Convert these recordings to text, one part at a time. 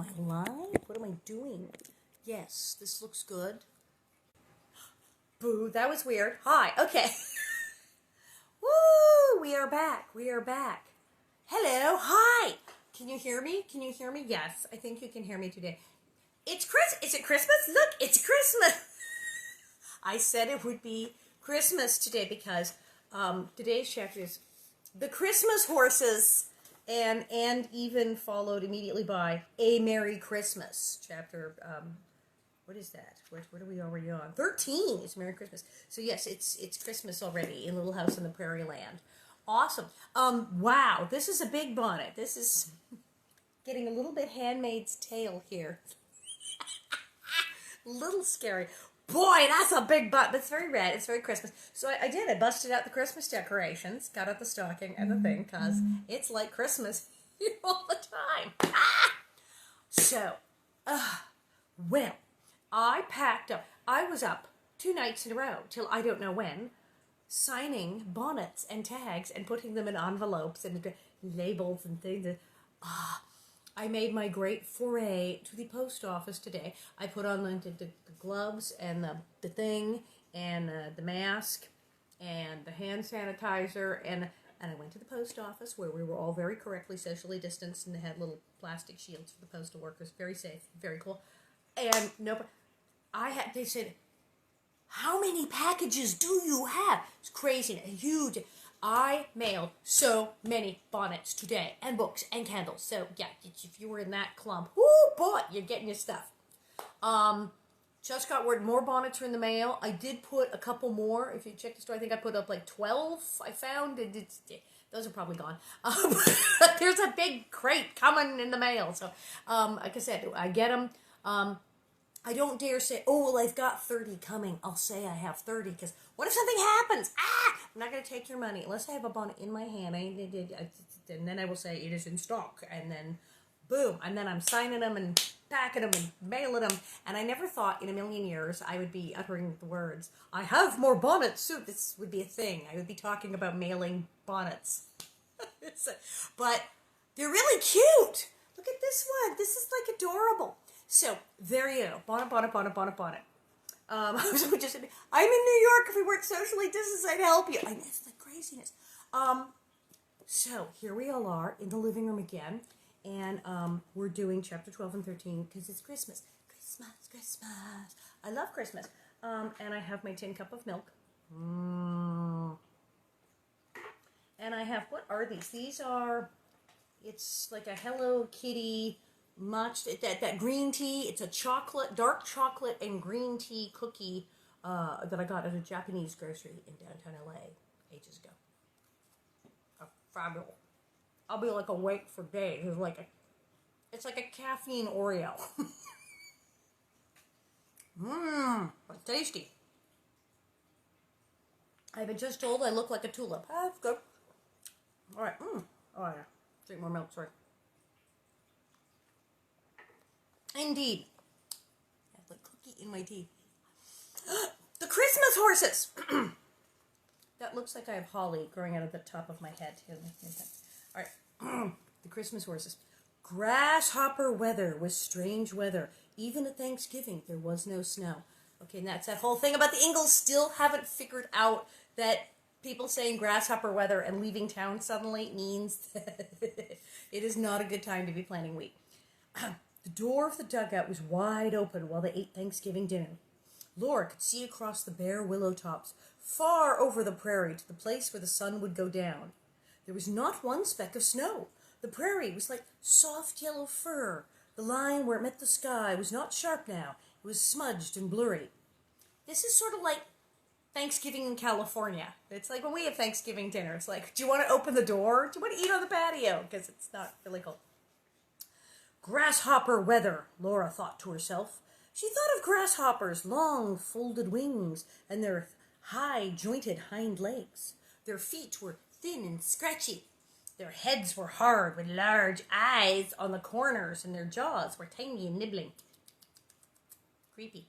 I live? What am I doing? Yes, this looks good. Boo, that was weird. Hi, okay. Woo, we are back. We are back. Hello, hi. Can you hear me? Can you hear me? Yes, I think you can hear me today. It's Is it Christmas? Look, it's Christmas. I said it would be Christmas today because today's chapter is the Christmas horses and even followed immediately by A Merry Christmas. Chapter, what is that? What are we already on? 13 is Merry Christmas. So yes, it's Christmas already in Little House on the Prairie Land. Awesome. Wow, this is a big bonnet. This is getting a little bit Handmaid's Tale here. Little scary. Boy, that's a big butt. But it's very red. It's very Christmas. So I did. I busted out the Christmas decorations, got out the stocking and the thing, because it's like Christmas all the time. So, well, I packed up. I was up 2 nights in a row, till I don't know when, signing bonnets and tags and putting them in envelopes and labels and things. I made my great foray to the post office today. I put on the gloves and the thing and the mask and the hand sanitizer and I went to the post office where we were all very correctly socially distanced and they had little plastic shields for the postal workers. Very safe, very cool. And they said, how many packages do you have? It's crazy, huge. I mailed so many bonnets today, and books, and candles. So, yeah, if you were in that clump, boy, you're getting your stuff. Just got word more bonnets are in the mail. I did put a couple more. If you check the store, I think I put up like 12 I found. Those are probably gone. There's a big crate coming in the mail. So, like I said, I get them. I don't dare say, oh, well, I've got 30 coming. I'll say I have 30, because what if something happens? I'm not going to take your money unless I have a bonnet in my hand. And then I will say it is in stock. And then, boom. And then I'm signing them and packing them and mailing them. And I never thought in a million years I would be uttering the words, I have more bonnets. So this would be a thing. I would be talking about mailing bonnets. But they're really cute. Look at this one. This is like adorable. So, there you go. Bonnet. I'm in New York. If we weren't socially distanced, I'd help you. I know, it's like craziness. So, here we all are in the living room again. And we're doing chapter 12 and 13 because it's Christmas. Christmas. I love Christmas. And I have my tin cup of milk. And I have, what are these? These are, it's like a Hello Kitty that green tea. It's a dark chocolate and green tea cookie that I got at a Japanese grocery in downtown LA ages ago. Fabulous. I'll be like awake for days. It's like a caffeine Oreo. But tasty. I've been just told I look like a tulip. That's good. All right. Oh yeah. Drink more milk. Sorry. Indeed. I have the cookie in my teeth. The Christmas horses! That looks like I have holly growing out of the top of my head. Alright. The Christmas horses. Grasshopper weather was strange weather. Even at Thanksgiving, there was no snow. Okay, and that's that whole thing about the Ingalls. Still haven't figured out that people saying grasshopper weather and leaving town suddenly means that it is not a good time to be planning wheat. The door of the dugout was wide open while they ate Thanksgiving dinner. Laura could see across the bare willow tops, far over the prairie to the place where the sun would go down. There was not one speck of snow. The prairie was like soft yellow fur. The line where it met the sky was not sharp now. It was smudged and blurry. This is sort of like Thanksgiving in California. It's like when we have Thanksgiving dinner. It's like, do you want to open the door? Do you want to eat on the patio? Because it's not really cold. Grasshopper weather, Laura thought to herself. She thought of grasshoppers' long folded wings and their high jointed hind legs. Their feet were thin and scratchy. Their heads were hard with large eyes on the corners and their jaws were tiny and nibbling. Creepy.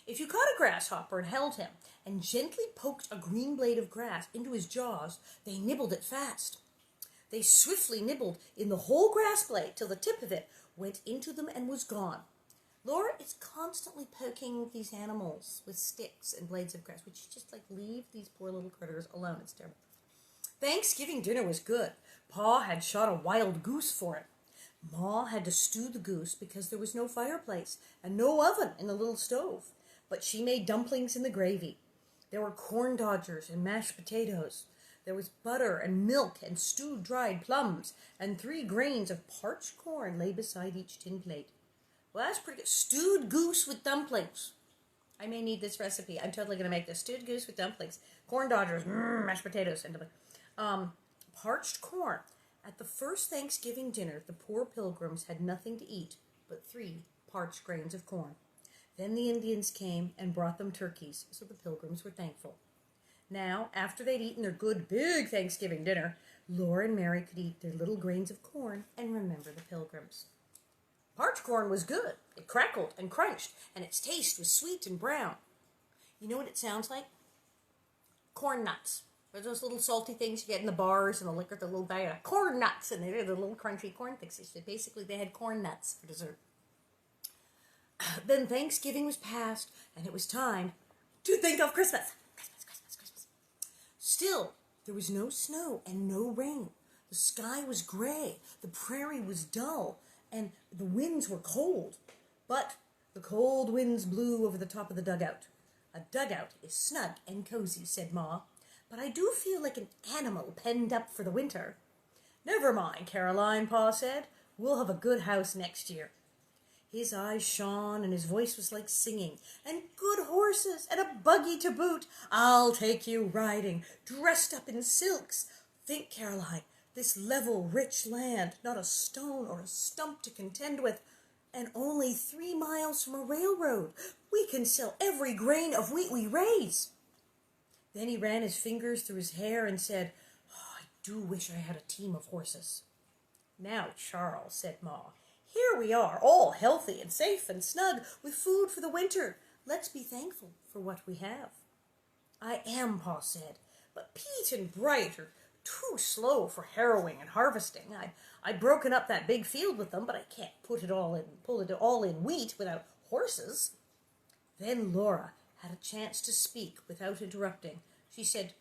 If you caught a grasshopper and held him and gently poked a green blade of grass into his jaws, they nibbled it fast. They swiftly nibbled in the whole grass blade till the tip of it went into them and was gone. Laura is constantly poking these animals with sticks and blades of grass, which is just like, leave these poor little critters alone. It's terrible. Thanksgiving dinner was good. Pa had shot a wild goose for it. Ma had to stew the goose because there was no fireplace and no oven in the little stove. But she made dumplings in the gravy. There were corn dodgers and mashed potatoes. There was butter and milk and stewed dried plums, and 3 grains of parched corn lay beside each tin plate. Well, that's pretty good. Stewed goose with dumplings. I may need this recipe. I'm totally going to make this. Stewed goose with dumplings. Corn dodgers, mashed potatoes, and parched corn. At the first Thanksgiving dinner, the poor pilgrims had nothing to eat but 3 parched grains of corn. Then the Indians came and brought them turkeys, so the pilgrims were thankful. Now, after they'd eaten their good big Thanksgiving dinner, Laura and Mary could eat their little grains of corn and remember the pilgrims. Parched corn was good. It crackled and crunched, and its taste was sweet and brown. You know what it sounds like? Corn nuts. There's those little salty things you get in the bars and the liquor, the little bag of corn nuts, and they're the little crunchy corn things. Basically, they had corn nuts for dessert. Then Thanksgiving was past, and it was time to think of Christmas. Christmas. Still, there was no snow and no rain. The sky was gray, the prairie was dull, and the winds were cold. But the cold winds blew over the top of the dugout. A dugout is snug and cozy, said Ma, but I do feel like an animal penned up for the winter. Never mind, Caroline, Pa said. We'll have a good house next year. His eyes shone, and his voice was like singing. And good horses, and a buggy to boot. I'll take you riding, dressed up in silks. Think, Caroline, this level, rich land, not a stone or a stump to contend with, and only 3 miles from a railroad. We can sell every grain of wheat we raise. Then he ran his fingers through his hair and said, I do wish I had a team of horses. Now, Charles, said Ma, here we are, all healthy and safe and snug, with food for the winter. Let's be thankful for what we have. I am, Pa said, but Pete and Bright are too slow for harrowing and harvesting. I've broken up that big field with them, but I can't pull it all in wheat without horses. Then Laura had a chance to speak without interrupting. She said,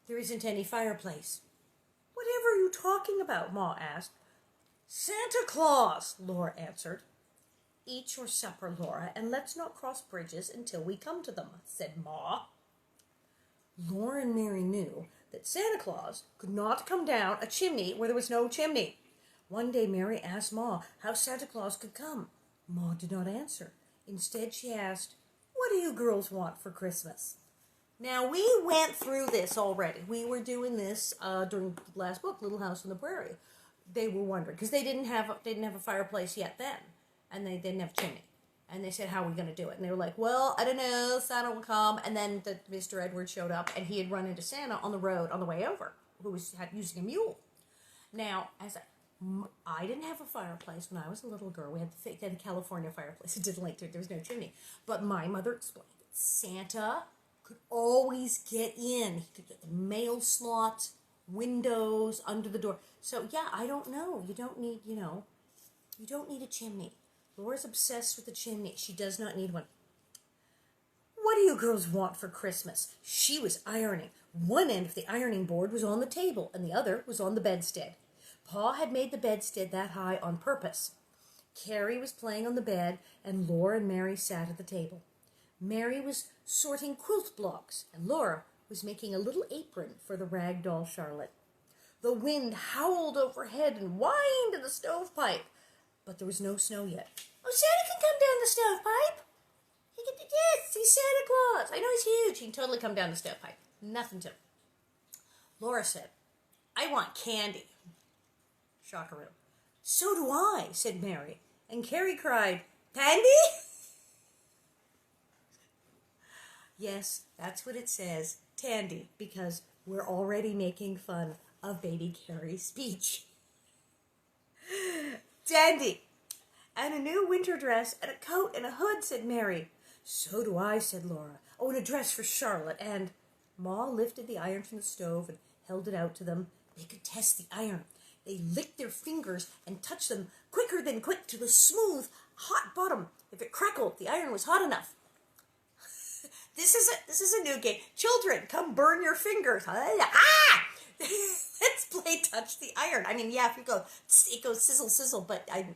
there isn't any fireplace. Whatever are you talking about? Ma asked. Santa Claus, Laura answered. Eat your supper, Laura, and let's not cross bridges until we come to them, said Ma. Laura and Mary knew that Santa Claus could not come down a chimney where there was no chimney. One day Mary asked Ma how Santa Claus could come. Ma did not answer. Instead, she asked, what do you girls want for Christmas? Now, we went through this already. We were doing this during the last book, Little House on the Prairie. They were wondering, because they didn't have a fireplace yet then, and they didn't have a chimney. And they said, how are we going to do it? And they were like, well, I don't know, Santa will come. And then Mr. Edward showed up, and he had run into Santa on the road on the way over, who was using a mule. Now, I didn't have a fireplace when I was a little girl. We had the California fireplace. It didn't there was no chimney. But my mother explained that Santa could always get in. He could get the mail slot, windows, under the door. So, yeah, I don't know. You don't need, you don't need a chimney. Laura's obsessed with the chimney. She does not need one. What do you girls want for Christmas? She was ironing. One end of the ironing board was on the table, and the other was on the bedstead. Pa had made the bedstead that high on purpose. Carrie was playing on the bed, and Laura and Mary sat at the table. Mary was sorting quilt blocks, and Laura was making a little apron for the rag doll Charlotte. The wind howled overhead and whined in the stovepipe, but there was no snow yet. Oh, Santa can come down the stovepipe. Yes, he's Santa Claus. I know he's huge. He can totally come down the stovepipe. Nothing to him. Laura said, I want candy. Shockaroo. So do I, said Mary. And Carrie cried, Candy? Yes, that's what it says, Tandy, because we're already making fun of baby Carrie's speech. Dandy. And a new winter dress, and a coat and a hood, said Mary. So do I, said Laura. Oh, and a dress for Charlotte, and Ma lifted the iron from the stove and held it out to them. They could test the iron. They licked their fingers and touched them quicker than quick to the smooth, hot bottom. If it crackled, the iron was hot enough. This is a new game. Children, come burn your fingers. Ah! Let's play touch the iron. I mean, yeah, if you go, it goes sizzle, sizzle, but kind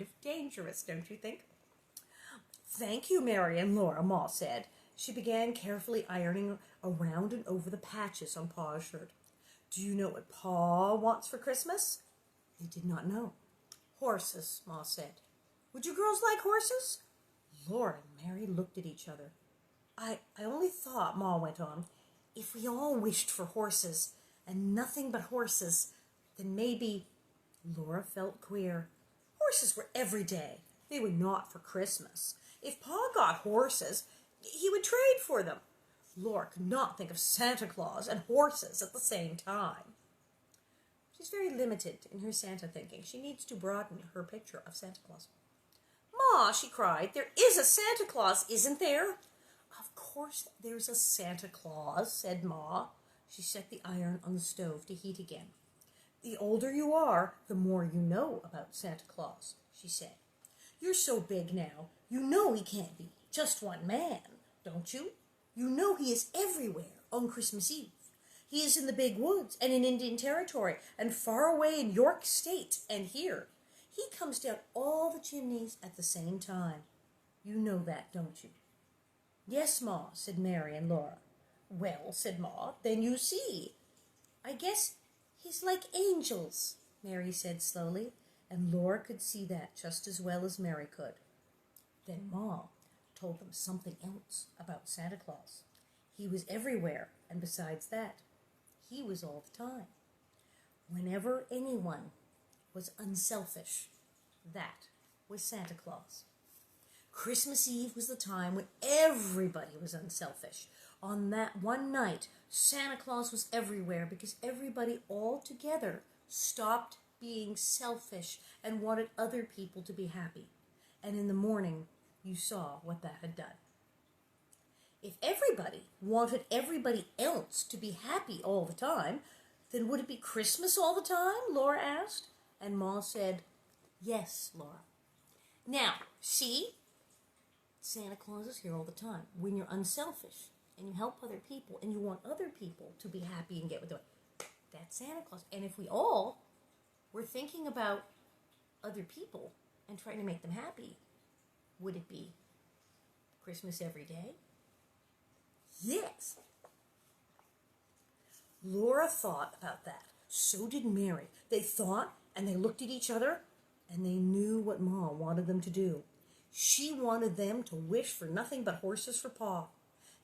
of dangerous, don't you think? Thank you, Mary and Laura, Ma said. She began carefully ironing around and over the patches on Pa's shirt. Do you know what Pa wants for Christmas? They did not know. Horses, Ma said. Would you girls like horses? Laura and Mary looked at each other. I only thought, Ma went on, if we all wished for horses and nothing but horses, then maybe... Laura felt queer. Horses were every day. They were not for Christmas. If Pa got horses, he would trade for them. Laura could not think of Santa Claus and horses at the same time. She's very limited in her Santa thinking. She needs to broaden her picture of Santa Claus. Ma, she cried, there is a Santa Claus, isn't there? Of course there's a Santa Claus, said Ma. She set the iron on the stove to heat again. The older you are, the more you know about Santa Claus, she said. You're so big now, you know he can't be just one man, don't you? You know he is everywhere on Christmas Eve. He is in the big woods and in Indian Territory and far away in York State and here. He comes down all the chimneys at the same time. You know that, don't you? Yes, Ma, said Mary and Laura. Well, said Ma, then you see. I guess he's like angels, Mary said slowly, and Laura could see that just as well as Mary could. Then Ma told them something else about Santa Claus. He was everywhere, and besides that, he was all the time. Whenever anyone was unselfish, that was Santa Claus. Christmas Eve was the time when everybody was unselfish. On that one night, Santa Claus was everywhere because everybody all together stopped being selfish and wanted other people to be happy. And in the morning, you saw what that had done. If everybody wanted everybody else to be happy all the time, then would it be Christmas all the time? Laura asked. And Ma said, yes, Laura. Now, see? Santa Claus is here all the time. When you're unselfish and you help other people and you want other people to be happy and get what they're doing, that's Santa Claus. And if we all were thinking about other people and trying to make them happy, would it be Christmas every day? Yes. Laura thought about that. So did Mary. They thought and they looked at each other and they knew what Ma wanted them to do. She wanted them to wish for nothing but horses for Pa.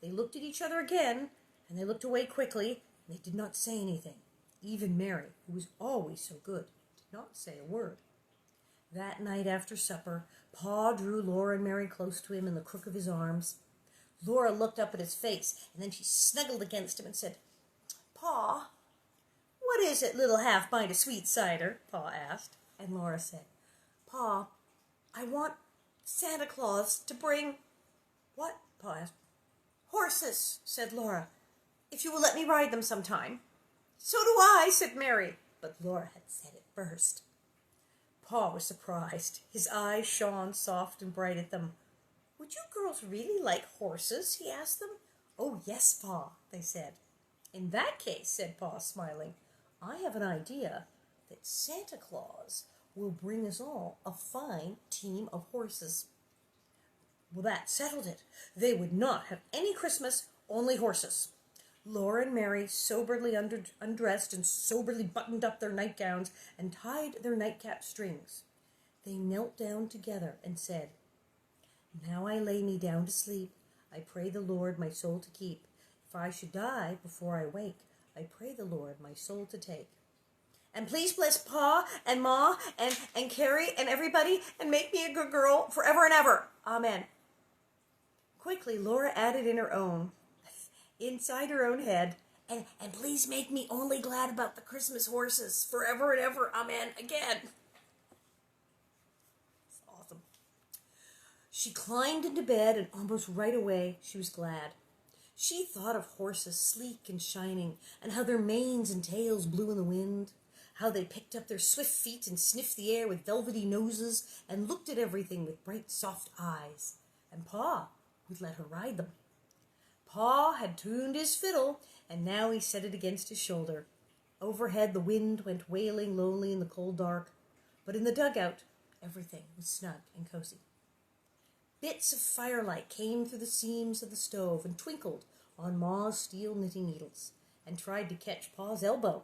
They looked at each other again and they looked away quickly and they did not say anything. Even Mary, who was always so good, did not say a word. That night after supper, Pa drew Laura and Mary close to him in the crook of his arms. Laura looked up at his face, and then she snuggled against him and said, Pa, what is it, little half-pint of sweet cider? Pa asked. And Laura said, Pa, I want Santa Claus to bring... What? Pa asked. Horses, said Laura, if you will let me ride them sometime. So do I, said Mary, but Laura had said it first. Pa was surprised. His eyes shone soft and bright at them. Would you girls really like horses? He asked them. Oh, yes, Pa, they said. In that case, said Pa, smiling, I have an idea that Santa Claus will bring us all a fine team of horses. Well, that settled it. They would not have any Christmas, only horses. Laura and Mary soberly undressed and soberly buttoned up their nightgowns and tied their nightcap strings. They knelt down together and said, Now I lay me down to sleep. I pray the Lord my soul to keep. If I should die before I wake, I pray the Lord my soul to take. And please bless Pa and Ma and Carrie and everybody and make me a good girl forever and ever. Amen. Quickly, Laura added in her own, inside her own head, and please make me only glad about the Christmas horses forever and ever. Amen. Again. It's awesome. She climbed into bed and almost right away she was glad. She thought of horses sleek and shining and how their manes and tails blew in the wind, how they picked up their swift feet and sniffed the air with velvety noses and looked at everything with bright, soft eyes. And Pa would let her ride them. Pa had tuned his fiddle, and now he set it against his shoulder. Overhead the wind went wailing lonely in the cold dark, but in the dugout everything was snug and cozy. Bits of firelight came through the seams of the stove and twinkled on Ma's steel knitting needles and tried to catch Pa's elbow.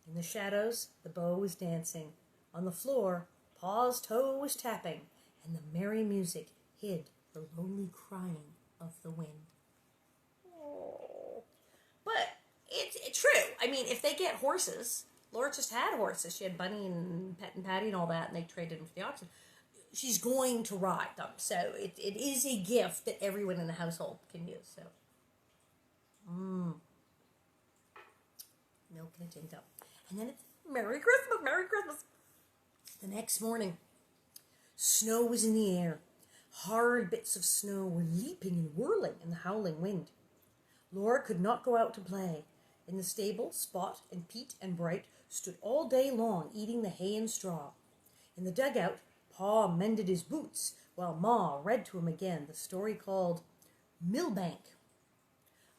In the shadows, the bow was dancing. On the floor, Pa's toe was tapping, and the merry music hid the lonely crying of the wind. Oh. But it's true. I mean, if they get horses, Laura just had horses. She had Bunny and Pet and Patty and all that, and they traded them for the oxen. She's going to ride them. So it is a gift that everyone in the household can use. So, milk and a tin cup. And then it's Merry Christmas, Merry Christmas. The next morning, snow was in the air. Hard bits of snow were leaping and whirling in the howling wind. Laura could not go out to play. In the stable, Spot and Pete and Bright stood all day long eating the hay and straw. In the dugout, Pa mended his boots while Ma read to him again the story called Millbank.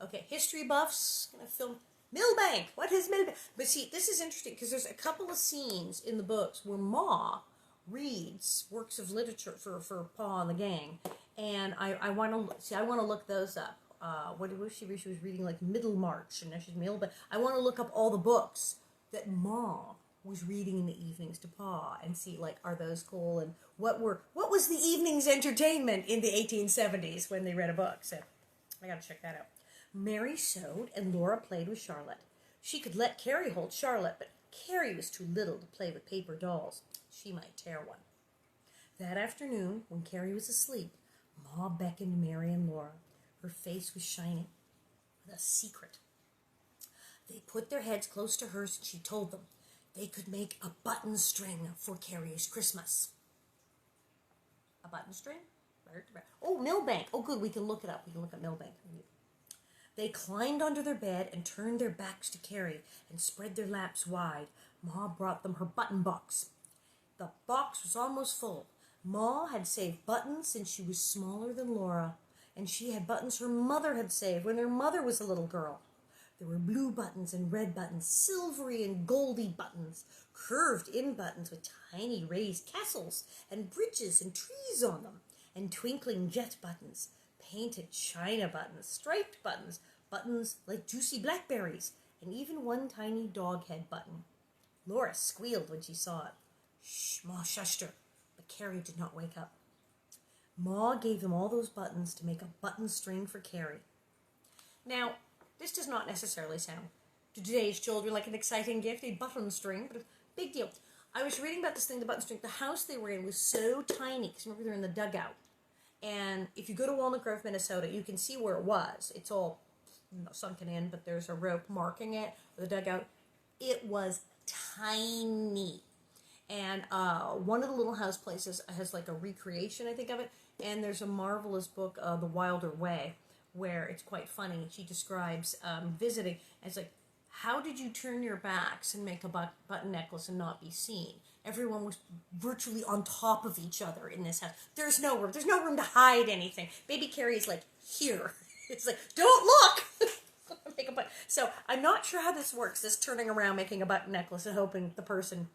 Okay, history buffs, gonna film Millbank. What is Millbank? But see, this is interesting because there's a couple of scenes in the books where Ma reads works of literature for Pa and the gang, and I want to look those up. What was she? She was reading like Middlemarch, and now she's Millbank. I want to look up all the books that Ma was reading in the evenings to Pa and see, like, are those cool, and what was the evening's entertainment in the 1870s when they read a book. So I gotta check that out. Mary sewed and Laura played with Charlotte. She could let Carrie hold Charlotte, but Carrie was too little to play with paper dolls. She might tear one. That afternoon, when Carrie was asleep, Ma beckoned Mary and Laura. Her face was shining with a secret. They put their heads close to hers and she told them they could make a button string for Carrie's Christmas. A button string? Oh, Millbank. Oh, good. We can look it up. We can look at Millbank. They climbed under their bed and turned their backs to Carrie and spread their laps wide. Ma brought them her button box. The box was almost full. Ma had saved buttons since she was smaller than Laura, and she had buttons her mother had saved when her mother was a little girl. There were blue buttons and red buttons, silvery and goldy buttons, curved-in buttons with tiny raised castles and bridges and trees on them, and twinkling jet buttons, painted china buttons, striped buttons, buttons like juicy blackberries, and even one tiny dog head button. Laura squealed when she saw it. Shh, Ma shushed her, but Carrie did not wake up. Ma gave them all those buttons to make a button string for Carrie. Now, this does not necessarily sound to today's children like an exciting gift, a button string, but a big deal. I was reading about this thing, the button string. The house they were in was so tiny, because remember they're in the dugout. And if you go to Walnut Grove, Minnesota, you can see where it was. It's all sunken in, but there's a rope marking it, the dugout. It was tiny. And one of the little house places has like a recreation, I think, of it. And there's a marvelous book, The Wilder Way, where it's quite funny. She describes visiting, and it's like, how did you turn your backs and make a button necklace and not be seen? Everyone was virtually on top of each other in this house. There's no room. There's no room to hide anything. Baby Carrie's like, here. It's like, don't look! Make a button. So I'm not sure how this works, this turning around, making a button necklace and hoping the person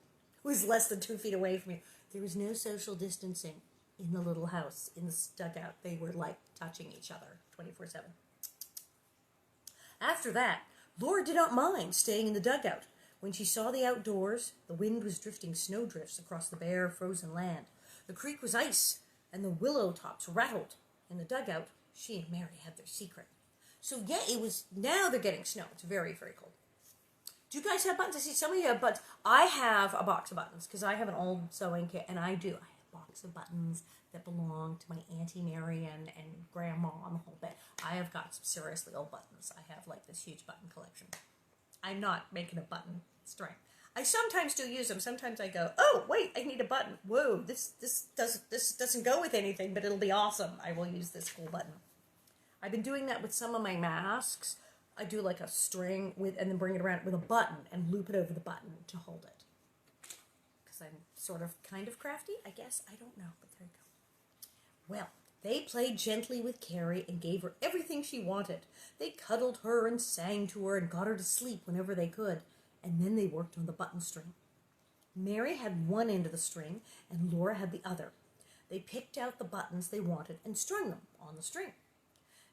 who's less than 2 feet away from you. There was no social distancing in the little house, in the dugout. They were like touching each other 24/7. After that, Laura did not mind staying in the dugout. When she saw the outdoors, the wind was drifting snowdrifts across the bare, frozen land. The creek was ice, and the willow tops rattled. In the dugout, she and Mary had their secret. So yeah, now they're getting snow. It's very, very cold. Do you guys have buttons? I see some of you have buttons. I have a box of buttons, because I have an old sewing kit, and I have a box of buttons that belong to my Auntie Mary and Grandma and the whole bit. I have got some seriously old buttons. I have like this huge button collection. I'm not making a button string. I sometimes do use them. Sometimes I go, oh wait, I need a button. Whoa, this doesn't go with anything, but it'll be awesome. I will use this cool button. I've been doing that with some of my masks. I do like a string with, and then bring it around with a button and loop it over the button to hold it. Because I'm sort of kind of crafty, I guess. I don't know, but there you go. Well, they played gently with Carrie and gave her everything she wanted. They cuddled her and sang to her and got her to sleep whenever they could. And then they worked on the button string. Mary had one end of the string and Laura had the other. They picked out the buttons they wanted and strung them on the string.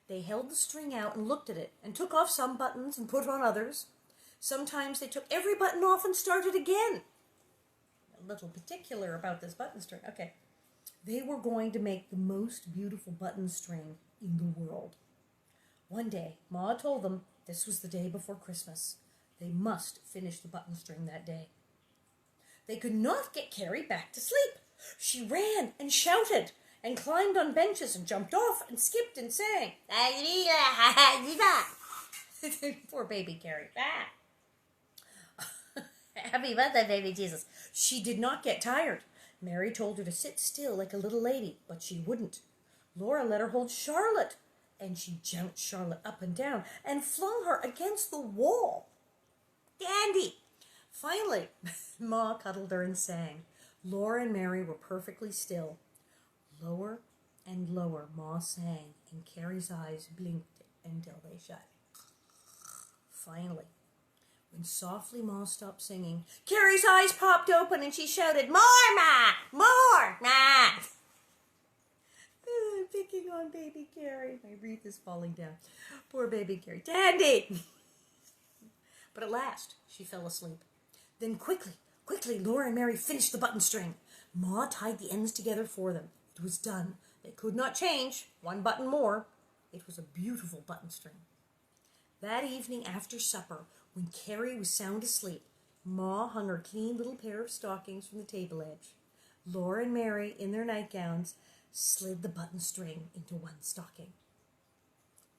They held the string out and looked at it and took off some buttons and put on others. Sometimes they took every button off and started again. A little particular about this button string. Okay. They were going to make the most beautiful button string in the world. One day, Ma told them this was the day before Christmas. They must finish the button string that day. They could not get Carrie back to sleep. She ran and shouted and climbed on benches and jumped off and skipped and sang. Poor baby Carrie. Happy birthday, baby Jesus. She did not get tired. Mary told her to sit still like a little lady, but she wouldn't. Laura let her hold Charlotte, and she jumped Charlotte up and down and flung her against the wall. Dandy! Finally, Ma cuddled her and sang. Laura and Mary were perfectly still. Lower and lower, Ma sang, and Carrie's eyes blinked until they shut. Finally, when softly Ma stopped singing, Carrie's eyes popped open and she shouted, "More, Ma! More, Ma!" I'm picking on baby Carrie. My wreath is falling down. Poor baby Carrie. Dandy! But at last, she fell asleep. Then quickly, Laura and Mary finished the button string. Ma tied the ends together for them. It was done. They could not change. One button more. It was a beautiful button string. That evening after supper, when Carrie was sound asleep, Ma hung her clean little pair of stockings from the table edge. Laura and Mary, in their nightgowns, slid the button string into one stocking.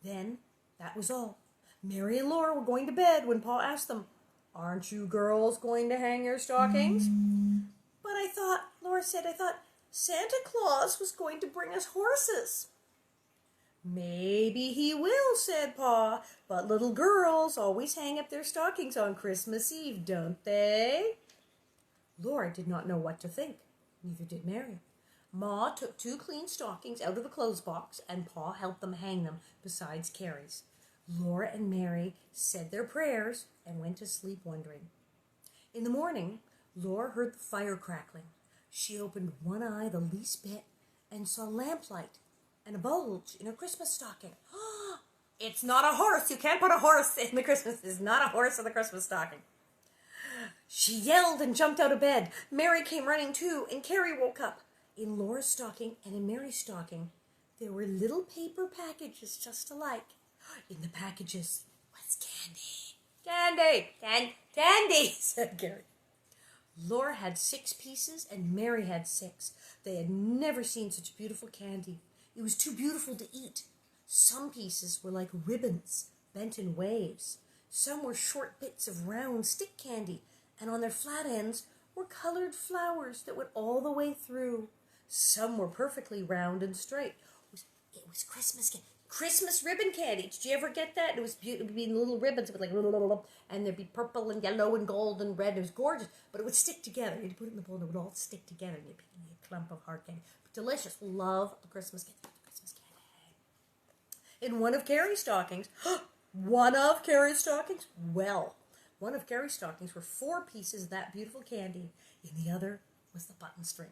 Then, that was all. Mary and Laura were going to bed when Pa asked them, "Aren't you girls going to hang your stockings?" "But Laura said, I thought Santa Claus was going to bring us horses." "Maybe he will," said Pa, "but little girls always hang up their stockings on Christmas Eve, don't they?" Laura did not know what to think. Neither did Mary. Ma took 2 clean stockings out of the clothes box, and Pa helped them hang them besides Carrie's. Laura and Mary said their prayers and went to sleep wondering. In the morning, Laura heard the fire crackling. She opened one eye the least bit and saw lamplight and a bulge in her Christmas stocking. It's not a horse. You can't put a horse in the Christmas. It's not a horse in the Christmas stocking. She yelled and jumped out of bed. Mary came running too, and Carrie woke up. In Laura's stocking and in Mary's stocking, there were little paper packages just alike. In the packages was candy. Candy, said Carrie. Laura had 6 pieces and Mary had 6. They had never seen such beautiful candy. It was too beautiful to eat. Some pieces were like ribbons, bent in waves. Some were short bits of round stick candy, and on their flat ends were colored flowers that went all the way through. Some were perfectly round and straight. It was Christmas ribbon candy. Did you ever get that? It would be little ribbons with like little, and there'd be purple and yellow and gold and red. It was gorgeous, but it would stick together. You'd put it in the bowl and it would all stick together. And you'd be a clump of hard candy. But delicious. Love the Christmas candy. In one of Carrie's stockings, one of Carrie's stockings were 4 pieces of that beautiful candy. In the other was the button string.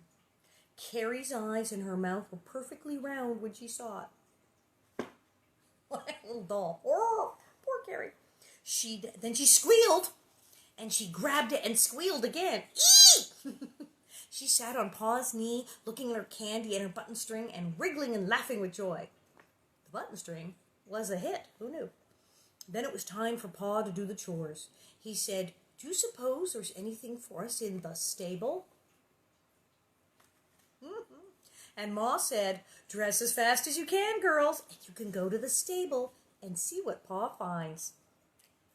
Carrie's eyes and her mouth were perfectly round when she saw it. What a little doll. Oh, poor Carrie. Then she squealed, and she grabbed it and squealed again. Eee! She sat on Pa's knee, looking at her candy and her button string, and wriggling and laughing with joy. The button string was a hit. Who knew? Then it was time for Pa to do the chores. He said, "Do you suppose there's anything for us in the stable?" And Ma said, "Dress as fast as you can, girls, and you can go to the stable and see what Pa finds."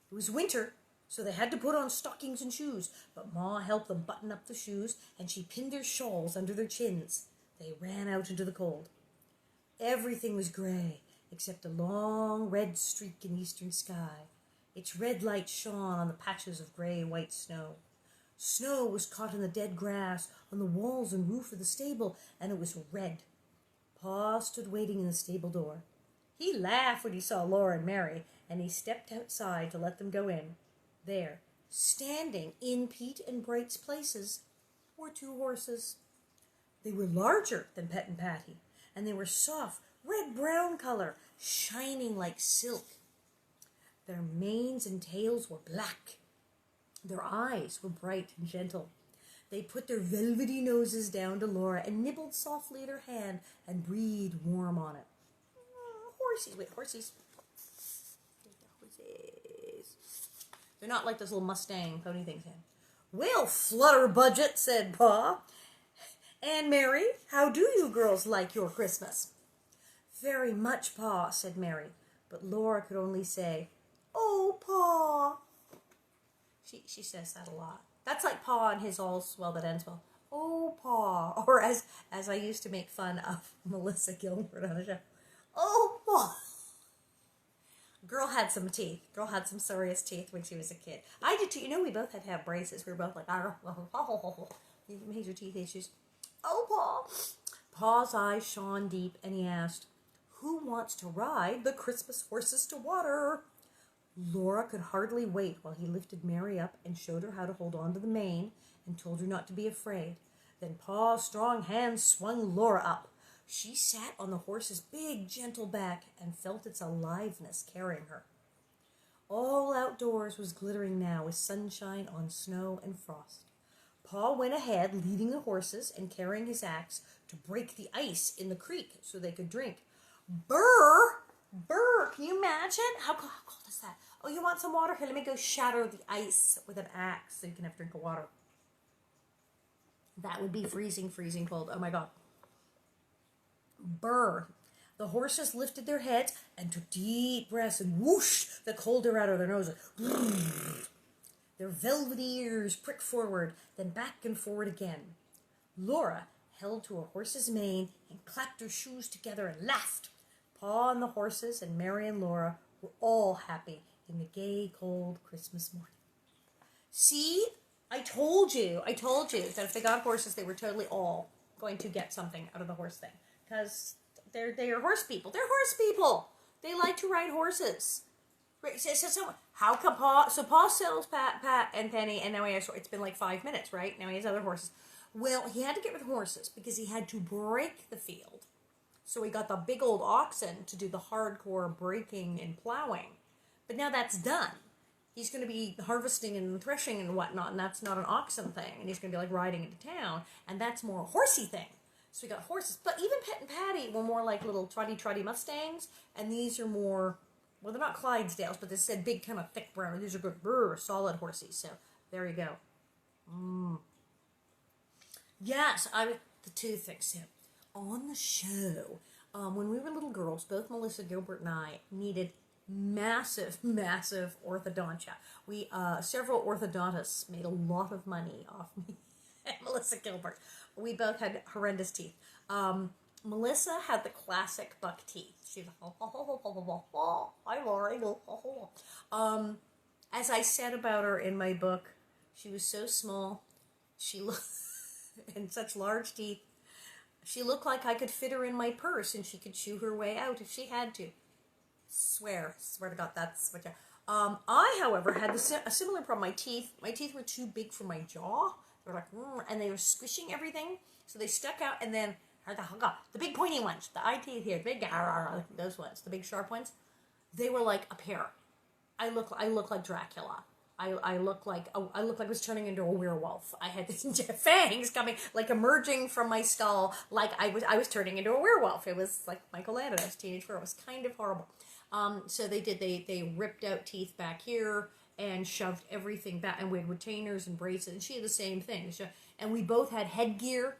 It was winter, so they had to put on stockings and shoes, but Ma helped them button up the shoes, and she pinned their shawls under their chins. They ran out into the cold. Everything was gray, except a long red streak in the eastern sky. Its red light shone on the patches of gray and white snow. Snow was caught in the dead grass, on the walls and roof of the stable, and it was red. Pa stood waiting in the stable door. He laughed when he saw Laura and Mary, and he stepped outside to let them go in. There, standing in Pete and Bright's places, were 2 horses. They were larger than Pet and Patty, and they were soft, red-brown color, shining like silk. Their manes and tails were black. Their eyes were bright and gentle. They put their velvety noses down to Laura and nibbled softly at her hand and breathed warm on it. Horsies. Wait, horsies. Horses. They're not like those little Mustang pony things. Well, Flutterbudget, said Pa. And Mary, how do you girls like your Christmas? Very much, Pa, said Mary. But Laura could only say, oh, Pa. She says that a lot. That's like Pa and his All's Well That Ends Well. Oh, Pa. Or as I used to make fun of Melissa Gilbert on the show. Oh, Pa. Girl had some teeth. Girl had some serious teeth when she was a kid. I did too. You know, we both had to have braces. We were both like, major teeth issues. Oh, Pa. Pa's eyes shone deep, and he asked, who wants to ride the Christmas horses to water? Laura could hardly wait while he lifted Mary up and showed her how to hold on to the mane and told her not to be afraid. Then Pa's strong hands swung Laura up. She sat on the horse's big, gentle back and felt its aliveness carrying her. All outdoors was glittering now with sunshine on snow and frost. Pa went ahead, leading the horses and carrying his axe to break the ice in the creek so they could drink. Brr! Brr! Can you imagine? How cold is that? Oh, you want some water? Here, let me go shatter the ice with an axe so you can have a drink of water. That would be freezing, freezing cold. Oh, my God. Brr! The horses lifted their heads and took deep breaths, and whoosh, the cold air out of their noses. Their velvety ears pricked forward, then back and forward again. Laura held to her horse's mane and clapped her shoes together and laughed. Pa and the horses and Mary and Laura were all happy in the gay, cold Christmas morning. See, I told you that if they got horses, they were totally all going to get something out of the horse thing. Because they are horse people. They're horse people. They like to ride horses. Right, so how come Pa... So Pa sells Pat and Penny, and now it's been like 5 minutes, right? Now he has other horses. Well, he had to get rid of horses because he had to break the field. So he got the big old oxen to do the hardcore breaking and plowing. But now that's done. He's going to be harvesting and threshing and whatnot, and that's not an oxen thing. And he's going to be like riding into town, and that's more a horsey thing. So we got horses. But even Pet and Patty were more like little trotty Mustangs, and these are more... Well, they're not Clydesdales, but they said big, kind of thick brown. These are good, solid horses. So there you go. Yes, the 2 things. So on the show, when we were little girls, both Melissa Gilbert and I needed massive orthodontia. We several orthodontists made a lot of money off me and Melissa Gilbert. We both had horrendous teeth. Melissa had the classic buck teeth. She was hi Lori. As I said about her in my book, she was so small. She looked and such large teeth. She looked like I could fit her in my purse and she could chew her way out if she had to. Swear to God, that's what. I, however, had a similar problem. My teeth were too big for my jaw. They were like, and they were squishing everything, so they stuck out. And then the big pointy ones, the eye teeth here, the big those ones, the big sharp ones, they were like a pair. I look like Dracula. I look like I was turning into a werewolf. I had these fangs coming, like emerging from my skull, like I was turning into a werewolf. It was like Michael Landon's Teenage Werewolf. It was kind of horrible. So they ripped out teeth back here and shoved everything back, and we had retainers and braces, and she had the same thing. And we both had headgear,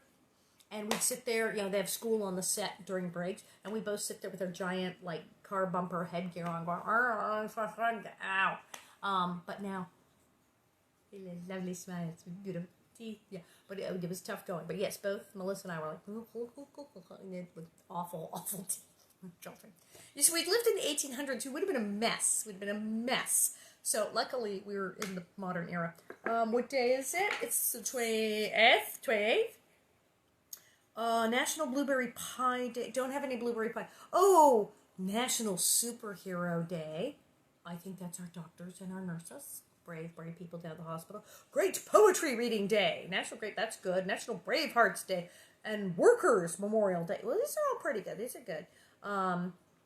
and we'd sit there, they have school on the set during breaks, and we both sit there with our giant, like, car bumper headgear on, going, ow. But now, lovely smile, it's beautiful teeth, yeah. But it was tough going. But yes, both Melissa and I were like, and it was awful teeth. Children. You see, we'd lived in the 1800s, we would have been a mess. We'd have been a mess. So luckily, we were in the modern era. What day is it? It's the 28th. 28th. National Blueberry Pie Day. Don't have any blueberry pie. Oh, National Superhero Day. I think that's our doctors and our nurses. Brave people down at the hospital. Great Poetry Reading Day. That's good. National Bravehearts Day. And Workers Memorial Day. Well, these are all pretty good. These are good.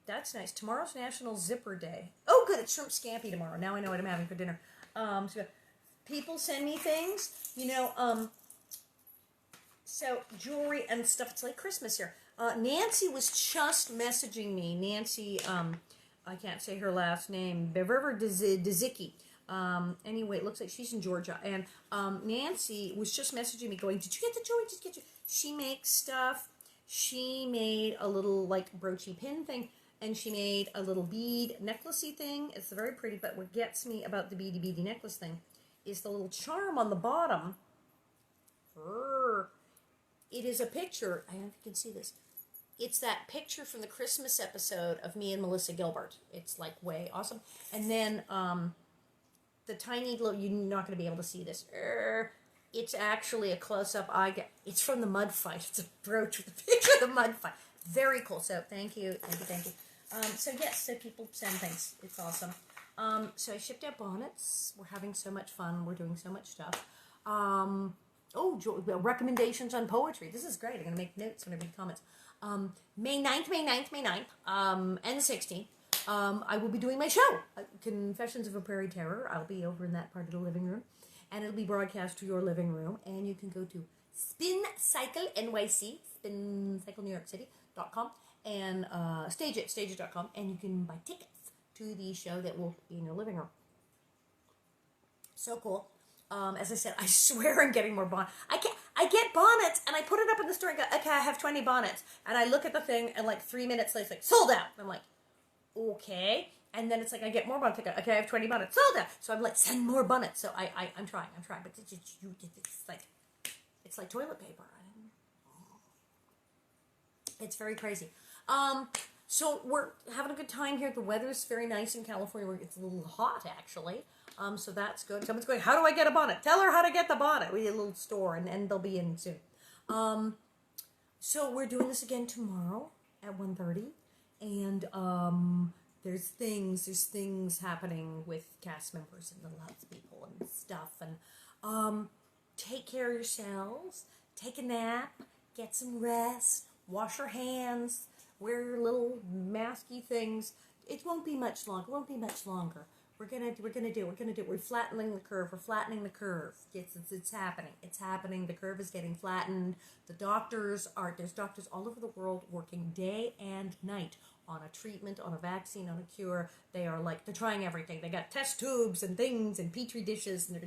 That's nice. Tomorrow's National Zipper Day. Oh, good. It's shrimp scampi tomorrow. Now I know what I'm having for dinner. So people send me things. So jewelry and stuff. It's like Christmas here. Nancy was just messaging me. Nancy, I can't say her last name. Beverver Dzicki. Anyway, it looks like she's in Georgia. And Nancy was just messaging me going, did you get the jewelry? She makes stuff. She made a little like broochy pin thing. And she made a little bead necklacey thing. It's very pretty. But what gets me about the beady necklace thing is the little charm on the bottom. It is a picture. I don't know if you can see this. It's that picture from the Christmas episode of me and Melissa Gilbert. It's like way awesome. And then the tiny little, you're not going to be able to see this. It's actually a close-up. It's from the mud fight. It's a brooch with a picture of the mud fight. Very cool. So thank you. So yes, so people send things. It's awesome. So I shipped out bonnets. We're having so much fun. We're doing so much stuff. Recommendations on poetry. This is great. I'm going to make notes when I read comments. May 9th, and 16th. I will be doing my show, Confessions of a Prairie Terror. I'll be over in that part of the living room. And it'll be broadcast to your living room. And you can go to Spin Cycle NYC, SpinCycleNewYorkCity.com, and stage.com. And you can buy tickets to the show that will be in your living room. So cool. As I said, I swear I'm getting more bonnets. I get bonnets, and I put it up in the store and go, okay, I have 20 bonnets. And I look at the thing, and like 3 minutes later, it's like, sold out. And I'm like, okay. And then it's like, I get more bonnets. I go, okay, I have 20 bonnets. Sold out. So I'm like, send more bonnets. So I'm trying. But it's like toilet paper. It's very crazy. So we're having a good time here. The weather's very nice in California. It's a little hot, actually. So that's good. Someone's going, how do I get a bonnet? Tell her how to get the bonnet. We have a little store, and they'll be in soon. So we're doing this again tomorrow at 1:30. And there's things happening with cast members and the lots of people and stuff. And take care of yourselves. Take a nap. Get some rest. Wash your hands. Wear your little masky things. It won't be much longer. We're gonna do it. We're flattening the curve. It's happening. The curve is getting flattened. There's doctors all over the world working day and night on a treatment, on a vaccine, on a cure. They're trying everything. They got test tubes and things and petri dishes and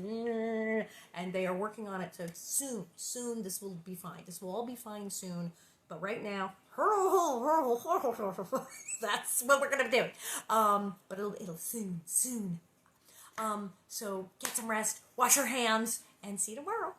they are working on it. So soon this will be fine. This will all be fine soon. But right now, that's what we're gonna do. But it'll soon. So get some rest, wash your hands, and see you tomorrow.